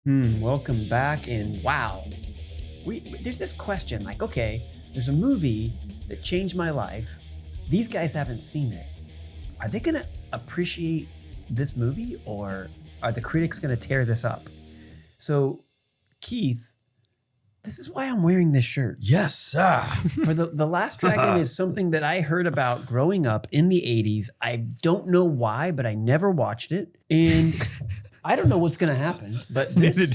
Welcome back, and wow, there's this question like, okay, there's a movie that changed my life. These guys haven't seen it. Are they gonna appreciate this movie, or are the critics gonna tear this up? So, Keith, this is why I'm wearing this shirt. Yes, sir. For the Last Dragon is something that I heard about growing up in the 80s. I don't know why, but I never watched it, and I don't know what's going to happen, but this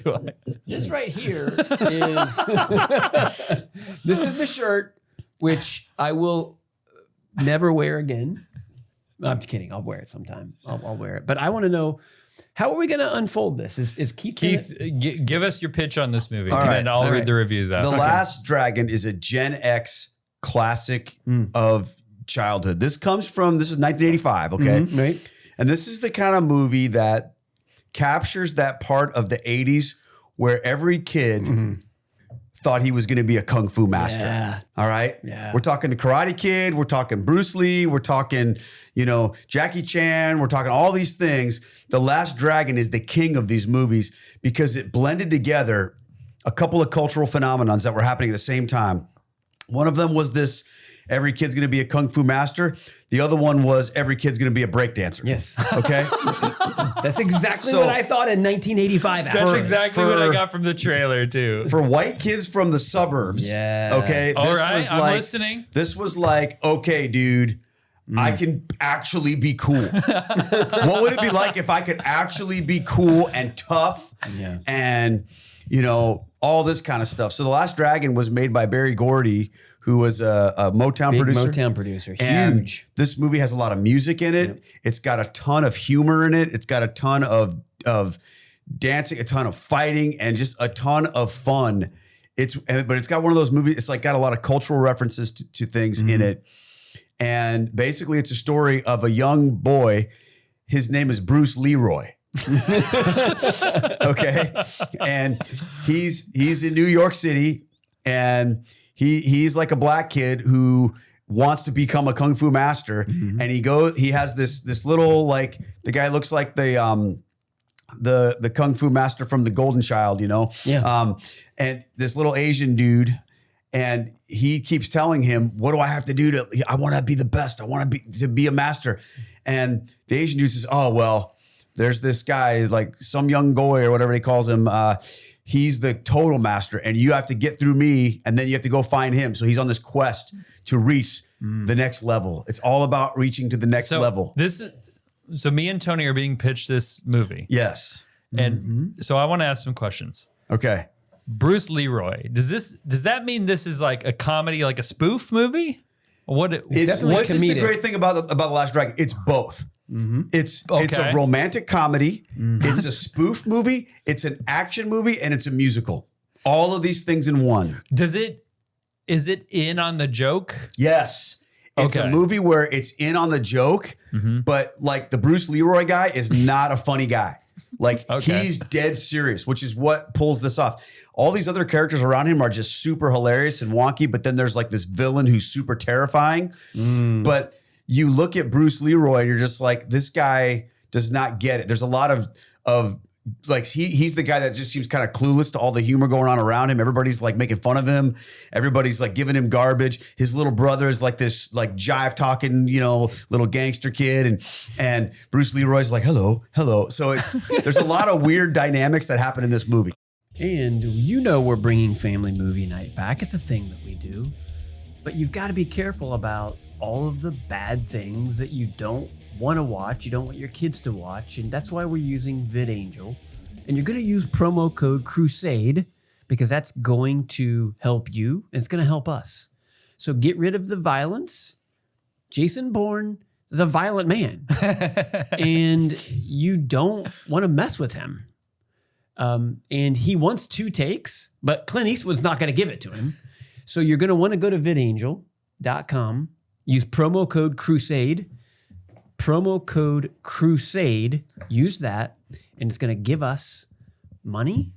right here is this is the shirt which I will never wear again. I'm just kidding. I'll wear it sometime. I'll wear it. But I want to know, how are we going to unfold this? Is Keith? Give us your pitch on this movie, and then I'll read the reviews out. The Last Dragon is a Gen X classic of childhood. This is 1985, okay? Right. And this is the kind of movie that captures that part of the 80s where every kid thought he was going to be a kung fu master. Yeah. All right. Yeah. We're talking the Karate Kid. We're talking Bruce Lee. We're talking, Jackie Chan. We're talking all these things. The Last Dragon is the king of these movies because it blended together a couple of cultural phenomenons that were happening at the same time. One of them was this, every kid's going to be a kung fu master. The other one was every kid's going to be a breakdancer. Yes. Okay. That's exactly what I thought in 1985. That's exactly what I got from the trailer too. For white kids from the suburbs. Yeah. Okay. All right. I'm listening. This was like, okay, dude, I can actually be cool. What would it be like if I could actually be cool and tough and, all this kind of stuff. So The Last Dragon was made by Gordy, who was a Motown producer. Motown producer. And Huge. this movie has a lot of music in it. Yep. It's got a ton of humor in it. It's got a ton of dancing, a ton of fighting, and just a ton of fun. But it's got one of those movies. It's like got a lot of cultural references to things in it. And basically, it's a story of a young boy. His name is Bruce Leroy. Okay, and he's in New York City, and he's like a black kid who wants to become a kung fu master, and he has this little, like, the guy looks like the kung fu master from The Golden Child, and this little Asian dude, and he keeps telling him, what do I have to do I want to be the best, I want to be a master. And the Asian dude says, oh, well, there's this guy, like some young goy or whatever he calls him. He's the total master, and you have to get through me, and then you have to go find him. So he's on this quest to reach the next level. It's all about reaching to the next level. So me and Tony are being pitched this movie. Yes. And so I want to ask some questions. Okay. Bruce Leroy, does that mean this is like a comedy, like a spoof movie? What's the great thing about The Last Dragon? It's both. It's a romantic comedy. It's a spoof movie. It's an action movie, and it's a musical. All of these things in one. Is it in on the joke? Yes. It's a movie where it's in on the joke, but like the Bruce Leroy guy is not a funny guy. Like he's dead serious, which is what pulls this off. All these other characters around him are just super hilarious and wonky, but then there's like this villain who's super terrifying. But you look at Bruce Leroy and you're just like, this guy does not get it. There's a lot of like, he's the guy that just seems kind of clueless to all the humor going on around him. Everybody's like making fun of him. Everybody's like giving him garbage. His little brother is like this like jive talking, little gangster kid. And Bruce Leroy's like, hello. So there's a lot of weird dynamics that happen in this movie. And we're bringing family movie night back. It's a thing that we do. But you've got to be careful about all of the bad things that you don't want to watch, you don't want your kids to watch, and that's why we're using VidAngel. And you're going to use promo code CRUSADE because that's going to help you, and it's going to help us. So get rid of the violence. Jason Bourne is a violent man, and you don't want to mess with him. And he wants 2 takes, but Clint Eastwood's not going to give it to him. So you're going to want to go to vidangel.com, use promo code CRUSADE, use that, and it's going to give us money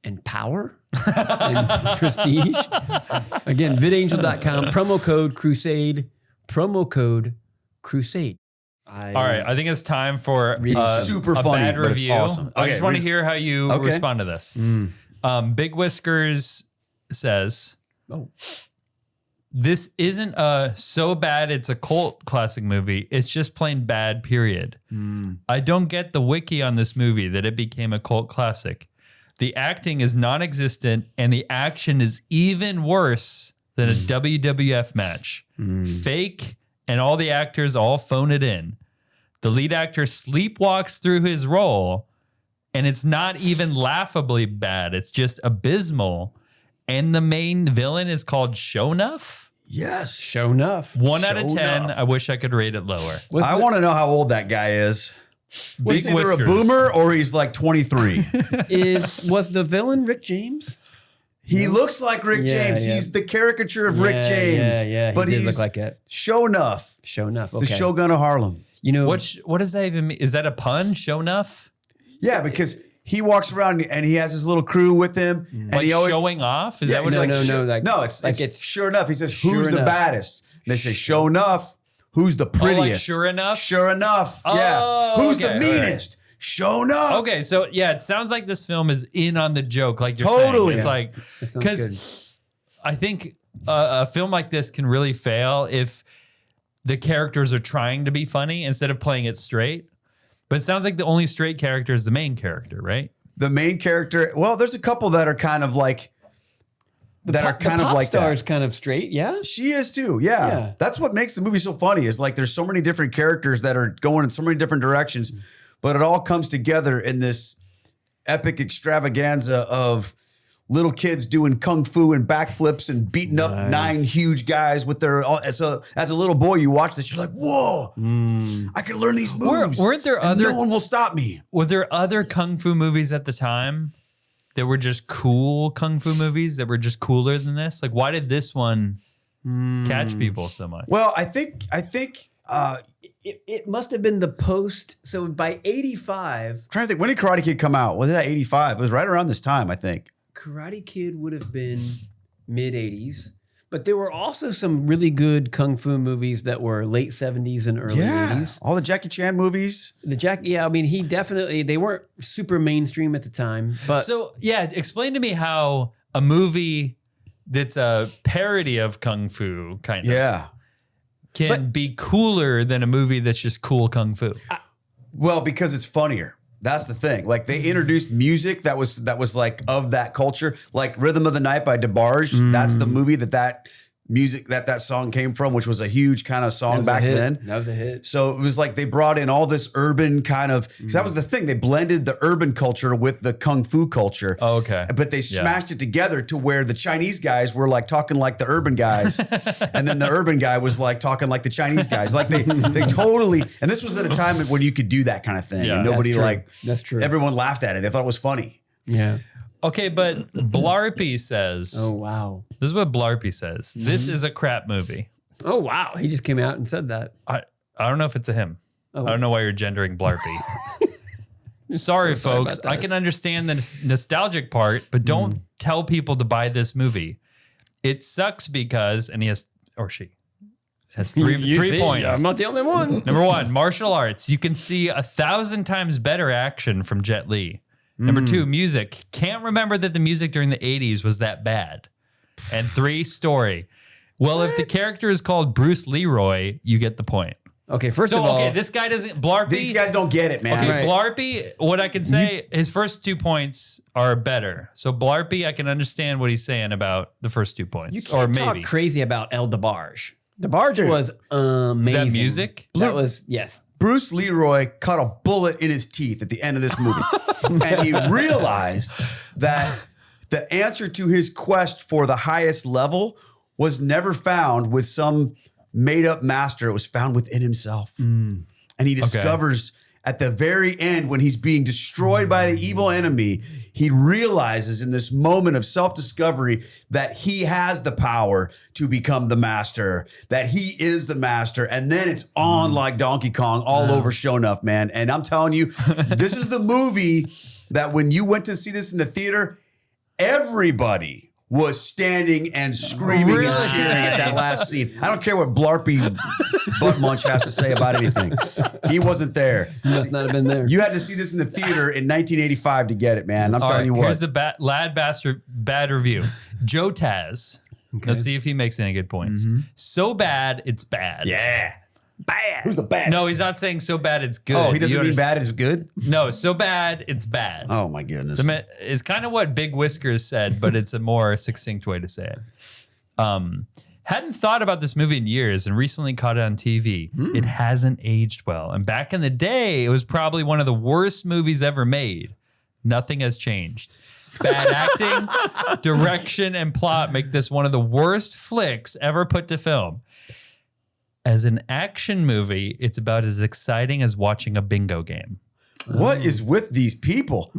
and power and prestige. Again, vidangel.com, promo code CRUSADE. All right, I think it's time for super a funny, bad but it's review. awesome. I Okay, just want to read- hear how you Okay. respond to this. Big Whiskers says, this isn't a so bad it's a cult classic movie. It's just plain bad, period. I don't get the wiki on this movie that it became a cult classic. The acting is non-existent and the action is even worse than a WWF match. Fake, and all the actors all phone it in. The lead actor sleepwalks through his role, and it's not even laughably bad. It's just abysmal. And the main villain is called Shonuff. Yes. Show enough. 1 out of 10. Shonuff. I wish I could rate it lower. I want to know how old that guy is. He's Big either a whiskers. boomer or he's like 23. Was the villain Rick James? He looks like Rick Yeah, James. yeah. He's the caricature of Rick James. Yeah. But he did he's look like it. Shonuff, Show enough. the Okay. Shogun of Harlem. You know What does that even mean? Is that a pun? Shonuff? Yeah, because he walks around and he has his little crew with him, and Like he always showing off? Is yeah, that what he's it like, is? no, like- no, it's like it's it's sure enough. He says, sure "Who's the enough. baddest?" And they say, "Show enough." Who's the Oh, prettiest? like sure enough? Sure enough. Yeah. Oh, Who's okay, the all right. meanest? Show enough. Okay, so yeah, it sounds like this film is in on the joke, like you're Totally. saying. It's like, that sounds because I think a film like this can really fail if the characters are trying to be funny instead of playing it straight. But it sounds like the only straight character is the main character, right? The main character. Well, there's a couple that are kind of like that are kind the of pop like star is that. kind of straight. Yeah. She is too. Yeah. Yeah. That's what makes the movie so funny is like there's so many different characters that are going in so many different directions, but it all comes together in this epic extravaganza of little kids doing kung fu and backflips and beating up 9 huge guys with their. So as a little boy, you watch this, you're like, whoa, I can learn these moves. weren't there and other- No one will stop me. Were there other kung fu movies at the time that were just cool kung fu movies that were just cooler than this? Like, why did this one catch people so much? Well, I think. It must have been the post. So by 85, Trying to think, when did Karate Kid come out? Was that 85? It was right around this time, I think. Karate Kid would have been mid 80s. But there were also some really good kung fu movies that were late 70s and early 80s. All the Jackie Chan movies. I mean, he definitely, they weren't super mainstream at the time. But So, yeah, explain to me how a movie that's a parody of kung fu kind of Yeah. can be cooler than a movie that's just cool kung fu. Well, because it's funnier. That's the thing. Like they introduced music that was like of that culture, like Rhythm of the Night by DeBarge. That's the movie that music that song came from, which was a huge kind of song back then. That was a hit. So it was like they brought in all this urban kind of, because that was the thing. They blended the urban culture with the kung fu culture. Oh, okay. But they smashed it together to where the Chinese guys were like talking like the urban guys. And then the urban guy was like talking like the Chinese guys. Like they totally, and this was at a time when you could do that kind of thing. Yeah, and nobody That's true. everyone laughed at it. They thought it was funny. Yeah. Okay, but Blarpy says, Oh, wow. this is what Blarpy says. This is a crap movie. Oh, wow. He just came out and said that. I don't know if it's a him. Oh. I don't know why you're gendering Blarpy. Sorry, So sorry folks. about that. I can understand the nostalgic part, but don't tell people to buy this movie. It sucks because, and he has, or she has three points. I'm not the only one. Number 1, martial arts. You can see 1,000 times better action from Jet Li. Number 2, music. Can't remember that the music during the 80s was that bad. And 3, story. Well, if the character is called Bruce Leroy, you get the point. Okay, first So, of all, okay, this guy doesn't, Blarpy. These guys don't get it, man. Okay, Right. Blarpy, what I can say, his first 2 points are better. So Blarpy, I can understand what he's saying about the first 2 points. you can't or maybe. talk crazy about El DeBarge. DeBarge was amazing. Is that music? That was, yes. Bruce Leroy caught a bullet in his teeth at the end of this movie. And he realized that the answer to his quest for the highest level was never found with some made up master. It was found within himself. And he discovers at the very end, when he's being destroyed by the evil enemy, he realizes in this moment of self-discovery that he has the power to become the master, that he is the master. And then it's on like Donkey Kong all over Shonuff, man. And I'm telling you, this is the movie that when you went to see this in the theater, everybody was standing and screaming Really? and cheering at that last scene. I don't care what Blarpy Butt Munch has to say about anything. He wasn't there. You must not have been there. You had to see this in the theater in 1985 to get it, man. I'm All telling right, you what. here's the bad review. Joe Taz. Let's see if he makes any good points. So bad, it's bad. Yeah. Bad. Who's the bad? No, he's not saying so bad, it's good. Oh, he doesn't You mean understand? bad is good? No, so bad, it's bad. Oh, my goodness. It's kind of what Big Whiskers said, but it's a more succinct way to say it. Hadn't thought about this movie in years and recently caught it on TV. It hasn't aged well. And back in the day, it was probably one of the worst movies ever made. Nothing has changed. Bad acting, direction, and plot make this one of the worst flicks ever put to film. As an action movie, it's about as exciting as watching a bingo game. What is with these people?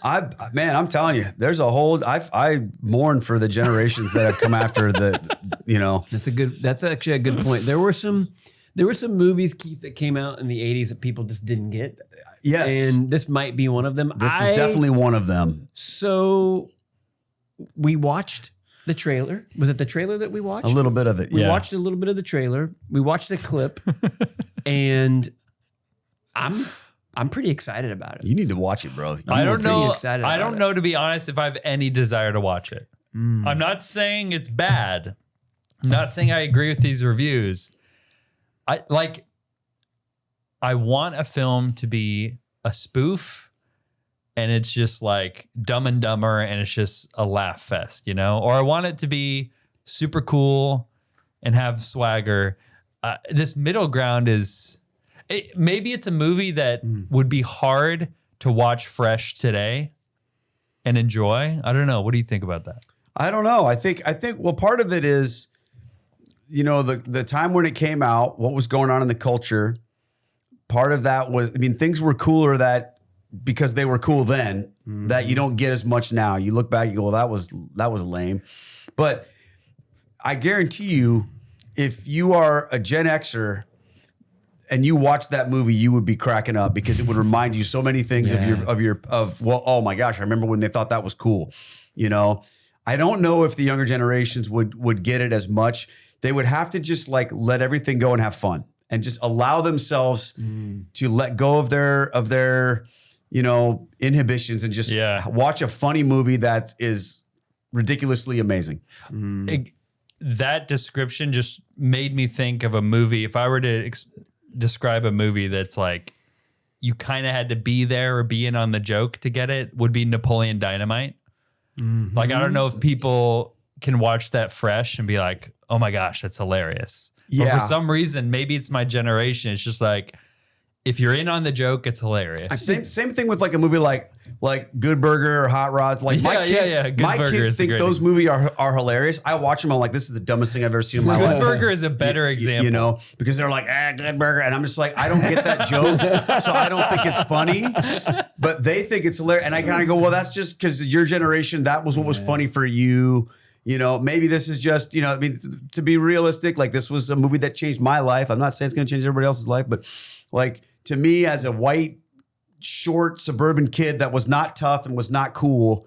I'm telling you, there's a whole. I mourn for the generations that have come after That's actually a good point. There were some movies, Keith, that came out in the 80s that people just didn't get. Yes, And this might be one of them. this is definitely one of them. So we watched the trailer. Was it the trailer that we watched? A little bit of it. We Yeah. watched a little bit of the trailer. We watched a clip, and I'm pretty excited about it. You need to watch it, bro. I don't pretty know. excited I about don't it. know, to be honest, if I have any desire to watch it. I'm not saying it's bad. I'm not saying I agree with these reviews. I want a film to be a spoof, and it's just like Dumb and Dumber, and it's just a laugh fest, you know? Or I want it to be super cool and have swagger. This middle ground is, maybe it's a movie that would be hard to watch fresh today and enjoy. I don't know. What do you think about that? I don't know. I think well, part of it is, the time when it came out, what was going on in the culture. Part of that was, things were cooler because they were cool then, that you don't get as much now. You look back, you go, well, that was lame. But I guarantee you, if you are a Gen Xer and you watch that movie, you would be cracking up because it would remind you so many things oh my gosh, I remember when they thought that was cool. I don't know if the younger generations would get it as much. They would have to just let everything go and have fun and just allow themselves to let go of their inhibitions and just watch a funny movie that is ridiculously amazing. That description just made me think of a movie. If I were to describe a movie that's like you kind of had to be there or be in on the joke to get it, would be Napoleon Dynamite. Like, I don't know if people can watch that fresh and be like, oh my gosh, that's hilarious. But for some reason, maybe it's my generation. It's just like, if you're in on the joke, it's hilarious. Same thing with a movie like Good Burger or Hot Rods. My kids think those movies are hilarious. I watch them. I'm like, this is the dumbest thing I've ever seen in my life. Good Burger is a better example. Because they're like, Good Burger. And I'm just like, I don't get that joke. So I don't think it's funny, but they think it's hilarious. And I kind of go, well, that's just because your generation, that was what was funny for you. Maybe this is just, to be realistic, this was a movie that changed my life. I'm not saying it's going to change everybody else's life, but to me as a white, short suburban kid that was not tough and was not cool,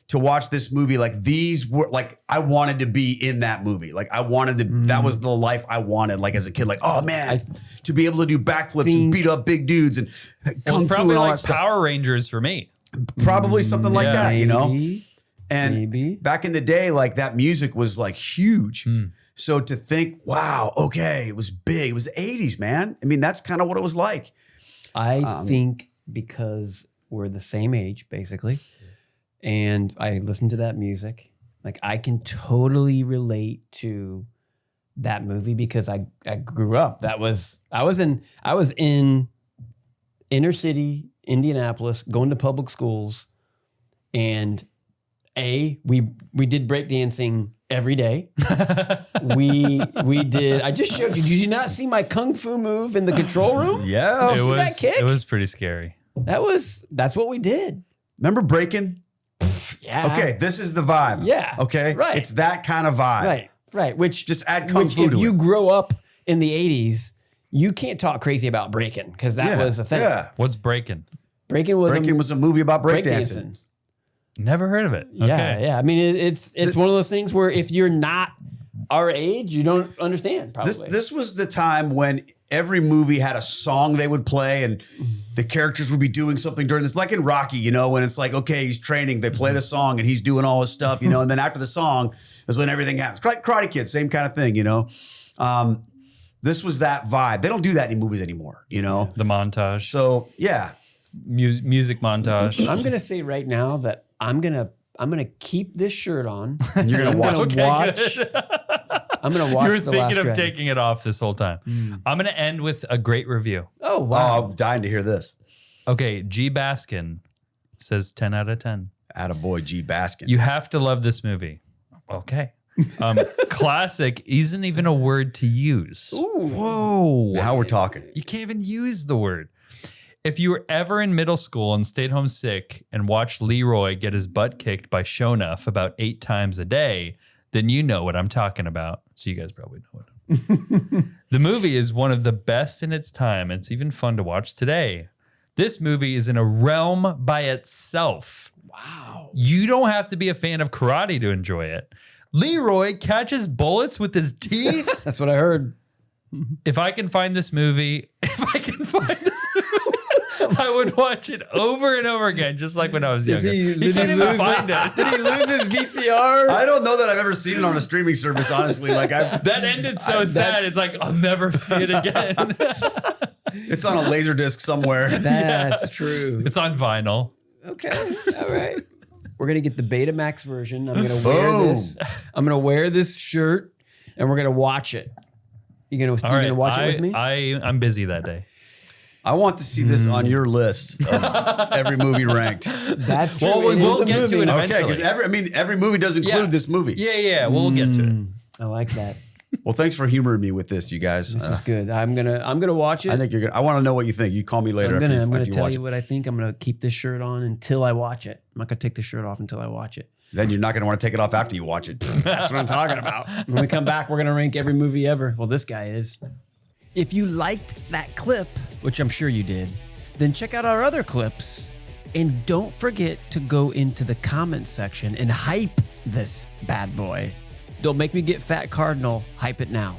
to watch this movie, these were I wanted to be in that movie. I wanted to, that was the life I wanted. As a kid, oh man, to be able to do backflips and beat up big dudes and kung fu probably and all like that stuff. Power Rangers for me. Probably something like that, And Maybe. back in the day, that music was huge. So to think, wow, okay, it was big. It was the 80s, man. That's kind of what it was like. I think because we're the same age, basically, and I listen to that music, I can totally relate to that movie because I grew up. I was in inner city Indianapolis, going to public schools, and we did breakdancing every day. we did. I just showed you. Did you not see my kung fu move in the control room? Yeah. See that kick? It was pretty scary. That's what we did. Remember breaking? Yeah. Okay, this is the vibe. Yeah. Okay. Right. It's that kind of vibe. Right. Which Just add kung fu if to you it. grow up in the 80s, you can't talk crazy about breaking because that was a thing. Yeah. What's breaking? Breaking was Breaking was a movie about breakdancing. Never heard of it. Yeah, Okay. yeah. I mean, it's one of those things where if you're not our age, you don't understand. Probably. This was the time when every movie had a song they would play, and the characters would be doing something during this, like in Rocky, you know, when it's like, okay, he's training, they play the song, and he's doing all his stuff, you know, and then after the song is when everything happens. Karate Kid, same kind of thing, you know. This was that vibe. They don't do that in movies anymore, you know. The montage. So yeah, Music montage. I'm gonna say right now that I'm gonna keep this shirt on. and you're gonna watch. I'm gonna watch. You were The thinking Last of Dragon. taking it off this whole time. I'm going to end with a great review. Oh Oh, wow! I'm dying to hear this. Okay, G. Baskin says 10 out of 10. Attaboy G. Baskin. You have to love this movie. Okay. Classic isn't even a word to use. Whoa. Now we're talking. You can't even use the word. If you were ever in middle school and stayed home sick and watched Leroy get his butt kicked by Shonuff about 8 times a day, then you know what I'm talking about. So you guys probably know it. The movie is one of the best in its time. It's even fun to watch today. This movie is in a realm by itself. Wow. You don't have to be a fan of karate to enjoy it. Leroy catches bullets with his teeth. That's what I heard. If I can find this movie, I would watch it over and over again, just like when I was younger. You can't even find it. Did he lose his VCR? I don't know that I've ever seen it on a streaming service, honestly. Like That ended so sad. It's like, I'll never see it again. it's on a laser disc somewhere. That's true. It's on vinyl. Okay. All right. We're gonna get the Betamax version. I'm gonna wear this. I'm gonna wear this shirt, and we're gonna watch it. You gonna watch it with me? I'm busy that day. I want to see this on your list of every movie ranked. That's true. Well, we'll get to it Okay, eventually. because every movie does include this movie. Yeah, we'll get to it. I like that. Well, thanks for humoring me with this, you guys. This was good. I'm gonna watch it. I think you're gonna. I want to know what you think. You call me later. I'm after gonna you tell watch you it. what I think. I'm gonna keep this shirt on until I watch it. I'm not gonna take the shirt off until I watch it. Then you're not gonna want to take it off after you watch it. That's what I'm talking about. When we come back, we're gonna rank every movie ever. Well, this guy is. If you liked that clip, which I'm sure you did, then check out our other clips. And don't forget to go into the comments section and hype this bad boy. Don't make me get Fat Cardinal. Hype it now.